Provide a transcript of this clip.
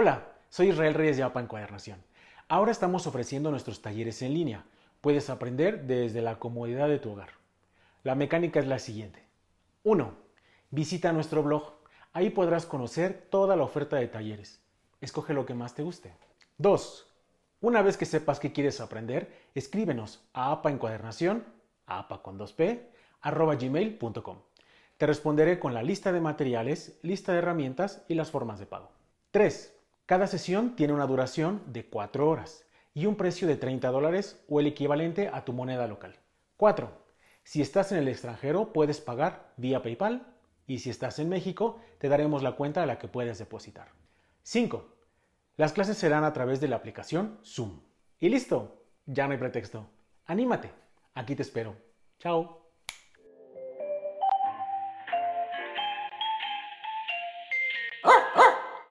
Hola, soy Israel Reyes de APA Encuadernación. Ahora estamos ofreciendo nuestros talleres en línea. Puedes aprender desde la comodidad de tu hogar. La mecánica es la siguiente. 1. Visita nuestro blog. Ahí podrás conocer toda la oferta de talleres. Escoge lo que más te guste. 2. Una vez que sepas qué quieres aprender, escríbenos a apaencuadernación, apa con 2p, @gmail.com. Te responderé con la lista de materiales, lista de herramientas y las formas de pago. 3. Cada sesión tiene una duración de 4 horas y un precio de $30 o el equivalente a tu moneda local. 4. Si estás en el extranjero, puedes pagar vía PayPal y si estás en México, te daremos la cuenta a la que puedes depositar. 5. Las clases serán a través de la aplicación Zoom. Y listo, ya no hay pretexto. Anímate, aquí te espero. Chao.